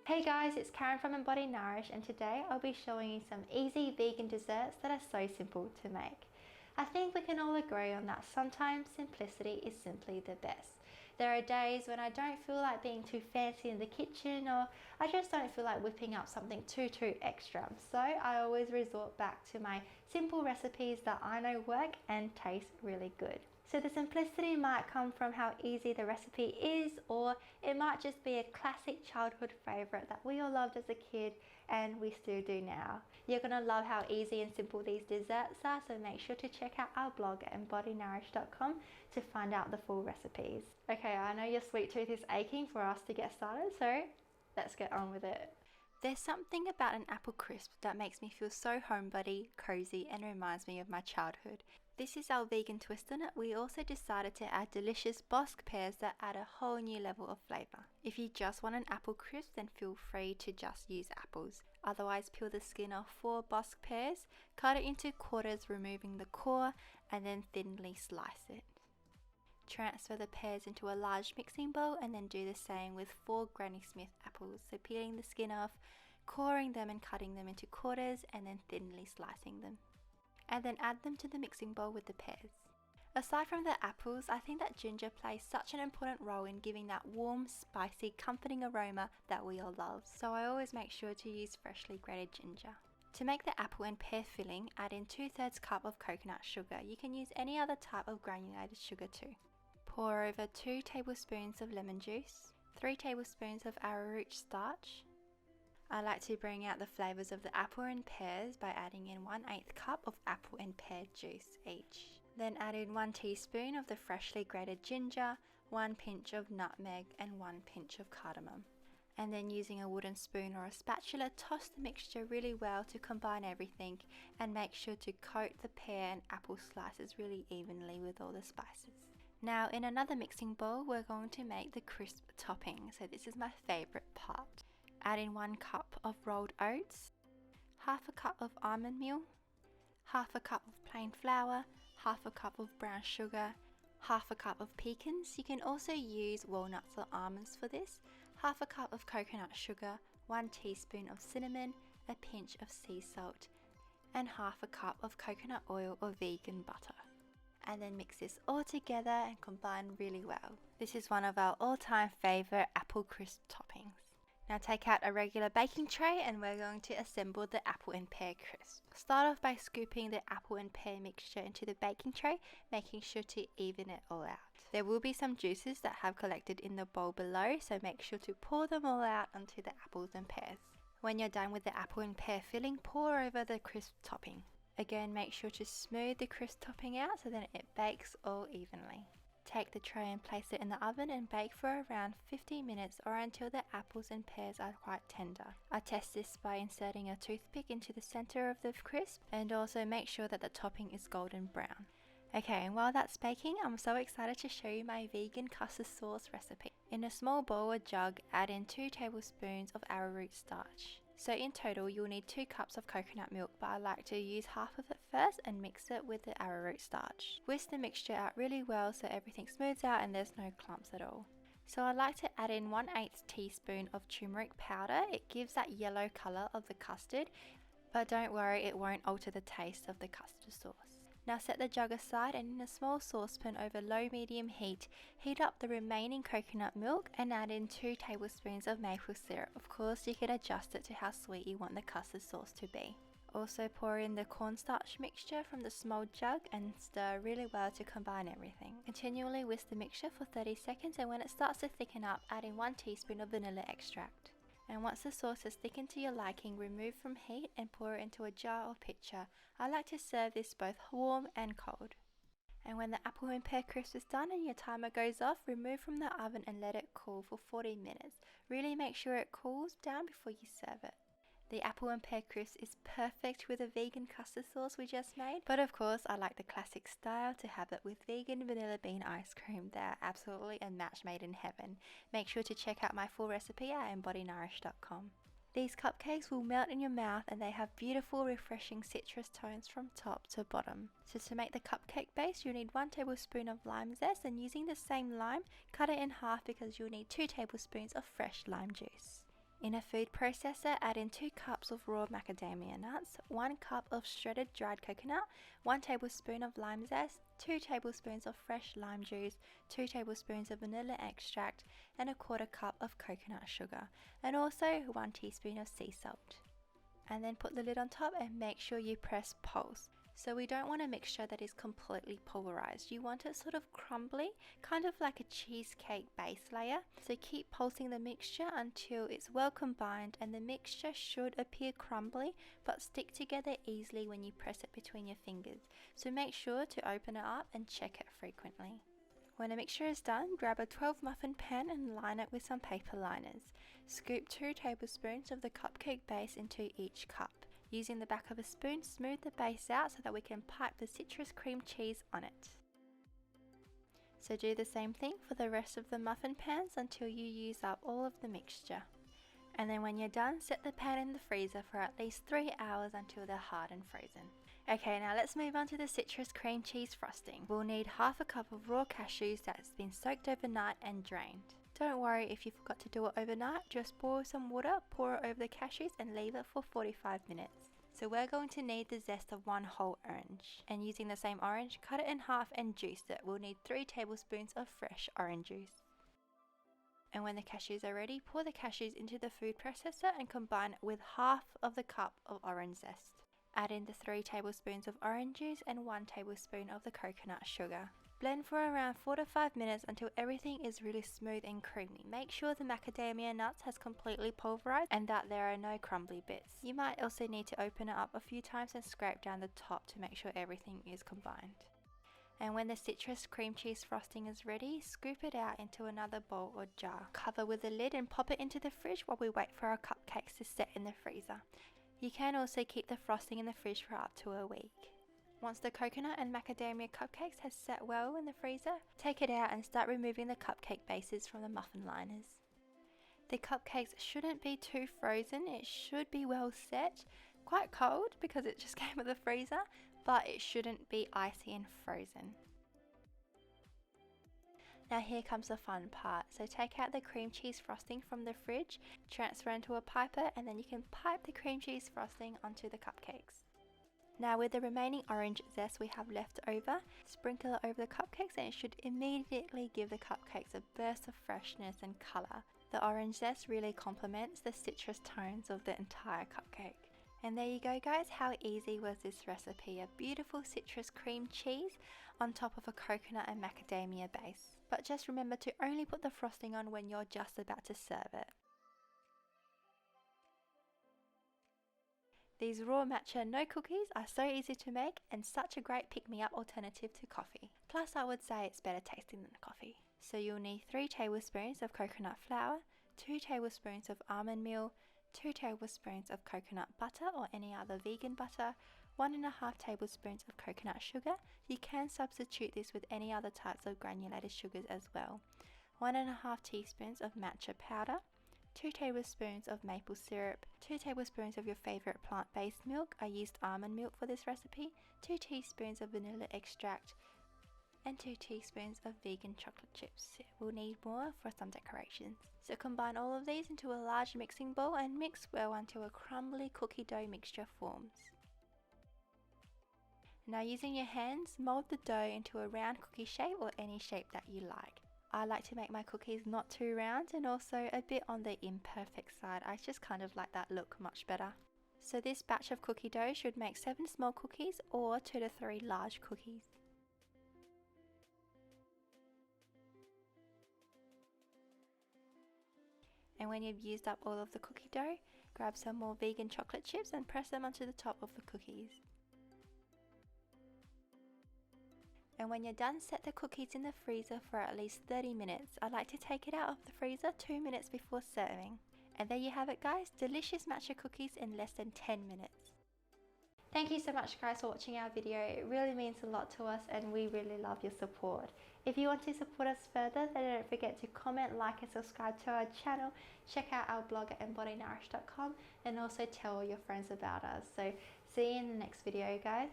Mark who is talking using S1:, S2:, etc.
S1: Hey guys, it's Karen from embodynourish, and today I'll be showing you some easy vegan desserts that are so simple to make. I think we can all agree on that sometimes simplicity is simply the best. There are days when I don't feel like being too fancy in the kitchen, or I just don't feel like whipping up something too extra. So I always resort back to my simple recipes that I know work and taste really good. So the simplicity might come from how easy the recipe is, or it might just be a classic childhood favorite that we all loved as a kid and we still do now. You're gonna love how easy and simple these desserts are, so make sure to check out our blog at embodynourish.com to find out the full recipes. Okay, I know your sweet tooth is aching for us to get started, so let's get on with it. There's something about an apple crisp that makes me feel so homebody, cozy, and reminds me of my childhood. This is our vegan twist on it. We also decided to add delicious Bosc pears that add a whole new level of flavour. If you just want an apple crisp, then feel free to just use apples. Otherwise, peel the skin off 4 Bosc pears, cut it into quarters removing the core, and then thinly slice it. Transfer the pears into a large mixing bowl and then do the same with 4 Granny Smith apples. So peeling the skin off, coring them and cutting them into quarters, and then thinly slicing them. And then add them to the mixing bowl with the pears. Aside from the apples, I think that ginger plays such an important role in giving that warm, spicy, comforting aroma that we all love. So I always make sure to use freshly grated ginger. To make the apple and pear filling, add in 2/3 cup of coconut sugar. You can use any other type of granulated sugar too. Pour over 2 tablespoons of lemon juice, 3 tablespoons of arrowroot starch. I like to bring out the flavours of the apple and pears by adding in 1/8 cup of apple and pear juice each. Then add in 1 teaspoon of the freshly grated ginger, 1 pinch of nutmeg and 1 pinch of cardamom. And then using a wooden spoon or a spatula, toss the mixture really well to combine everything, and make sure to coat the pear and apple slices really evenly with all the spices. Now in another mixing bowl, we're going to make the crisp topping. So this is my favourite part. Add in 1 cup of rolled oats, half a cup of almond meal, half a cup of plain flour, half a cup of brown sugar, half a cup of pecans. You can also use walnuts or almonds for this, half a cup of coconut sugar, 1 teaspoon of cinnamon, a pinch of sea salt, and half a cup of coconut oil or vegan butter. And then mix this all together and combine really well. This is one of our all-time favourite apple crisp toppings. Now take out a regular baking tray and we're going to assemble the apple and pear crisp. Start off by scooping the apple and pear mixture into the baking tray, making sure to even it all out. There will be some juices that have collected in the bowl below, so make sure to pour them all out onto the apples and pears. When you're done with the apple and pear filling, pour over the crisp topping. Again, make sure to smooth the crisp topping out so that it bakes all evenly. Take the tray and place it in the oven and bake for around 15 minutes or until the apples and pears are quite tender. I test this by inserting a toothpick into the center of the crisp, and also make sure that the topping is golden brown. Okay, and while that's baking, I'm so excited to show you my vegan custard sauce recipe. In a small bowl or jug, add in 2 tablespoons of arrowroot starch. So in total, you'll need 2 cups of coconut milk, but I like to use half of it first and mix it with the arrowroot starch. Whisk the mixture out really well so everything smooths out and there's no clumps at all. So I like to add in 1/8 teaspoon of turmeric powder. It gives that yellow colour of the custard, but don't worry, it won't alter the taste of the custard sauce. Now set the jug aside, and in a small saucepan over low-medium heat, heat up the remaining coconut milk and add in 2 tablespoons of maple syrup. Of course, you can adjust it to how sweet you want the custard sauce to be. Also pour in the cornstarch mixture from the small jug and stir really well to combine everything. Continually whisk the mixture for 30 seconds, and when it starts to thicken up, add in 1 teaspoon of vanilla extract. And once the sauce has thickened to your liking, remove from heat and pour it into a jar or pitcher. I like to serve this both warm and cold. And when the apple and pear crisp is done and your timer goes off, remove from the oven and let it cool for 40 minutes. Really make sure it cools down before you serve it. The apple and pear crisp is perfect with the vegan custard sauce we just made, but of course I like the classic style to have it with vegan vanilla bean ice cream. They're absolutely a match made in heaven. Make sure to check out my full recipe at embodynourish.com. These cupcakes will melt in your mouth and they have beautiful refreshing citrus tones from top to bottom. So to make the cupcake base, you'll need 1 tablespoon of lime zest, and using the same lime, cut it in half because you'll need 2 tablespoons of fresh lime juice. In a food processor, add in 2 cups of raw macadamia nuts, 1 cup of shredded dried coconut, 1 tablespoon of lime zest, 2 tablespoons of fresh lime juice, 2 tablespoons of vanilla extract, and a 1/4 cup of coconut sugar, and also 1 teaspoon of sea salt. And then put the lid on top and make sure you press pulse. So we don't want a mixture that is completely pulverized. You want it sort of crumbly, kind of like a cheesecake base layer. So keep pulsing the mixture until it's well combined, and the mixture should appear crumbly but stick together easily when you press it between your fingers. So make sure to open it up and check it frequently. When a mixture is done, grab a 12 muffin pan and line it with some paper liners. Scoop 2 tablespoons of the cupcake base into each cup. Using the back of a spoon, smooth the base out so that we can pipe the citrus cream cheese on it. So do the same thing for the rest of the muffin pans until you use up all of the mixture. And then when you're done, set the pan in the freezer for at least 3 hours until they're hard and frozen. Okay, now let's move on to the citrus cream cheese frosting. We'll need 1/2 cup of raw cashews that's been soaked overnight and drained. Don't worry if you forgot to do it overnight, just boil some water, pour it over the cashews and leave it for 45 minutes. So we're going to need the zest of 1 whole orange. And using the same orange, cut it in half and juice it. We'll need 3 tablespoons of fresh orange juice. And when the cashews are ready, pour the cashews into the food processor and combine it with 1/2 of the cup of orange zest. Add in the 3 tablespoons of orange juice and 1 tablespoon of the coconut sugar. Blend for around 4 to 5 minutes until everything is really smooth and creamy. Make sure the macadamia nuts has completely pulverized and that there are no crumbly bits. You might also need to open it up a few times and scrape down the top to make sure everything is combined. And when the citrus cream cheese frosting is ready, scoop it out into another bowl or jar. Cover with a lid and pop it into the fridge while we wait for our cupcakes to set in the freezer. You can also keep the frosting in the fridge for up to a week. Once the coconut and macadamia cupcakes has set well in the freezer, take it out and start removing the cupcake bases from the muffin liners. The cupcakes shouldn't be too frozen, it should be well set, quite cold because it just came with the freezer, but it shouldn't be icy and frozen. Now here comes the fun part. So take out the cream cheese frosting from the fridge, transfer into a piper, and then you can pipe the cream cheese frosting onto the cupcakes. Now with the remaining orange zest we have left over, sprinkle it over the cupcakes and it should immediately give the cupcakes a burst of freshness and colour. The orange zest really complements the citrus tones of the entire cupcake. And there you go guys, how easy was this recipe? A beautiful citrus cream cheese on top of a coconut and macadamia base. But just remember to only put the frosting on when you're just about to serve it. These raw matcha no cookies are so easy to make and such a great pick-me-up alternative to coffee. Plus I would say it's better tasting than coffee. So you'll need 3 tablespoons of coconut flour, 2 tablespoons of almond meal, 2 tablespoons of coconut butter or any other vegan butter, 1.5 tablespoons of coconut sugar. You can substitute this with any other types of granulated sugars as well. 1.5 teaspoons of matcha powder, 2 tablespoons of maple syrup, 2 tablespoons of your favorite plant-based milk. I used almond milk for this recipe, 2 teaspoons of vanilla extract, and 2 teaspoons of vegan chocolate chips. We'll need more for some decorations. So combine all of these into a large mixing bowl and mix well until a crumbly cookie dough mixture forms. Now using your hands, mold the dough into a round cookie shape or any shape that you like. I like to make my cookies not too round and also a bit on the imperfect side. I just kind of like that look much better. So this batch of cookie dough should make 7 small cookies or 2 to 3 large cookies. And when you've used up all of the cookie dough, grab some more vegan chocolate chips and press them onto the top of the cookies. And when you're done, set the cookies in the freezer for at least 30 minutes. I like to take it out of the freezer 2 minutes before serving. And there you have it guys, delicious matcha cookies in less than 10 minutes. Thank you so much guys for watching our video. It really means a lot to us and we really love your support. If you want to support us further, then don't forget to comment, like and subscribe to our channel. Check out our blog at embodynourish.com and also tell all your friends about us. So see you in the next video guys.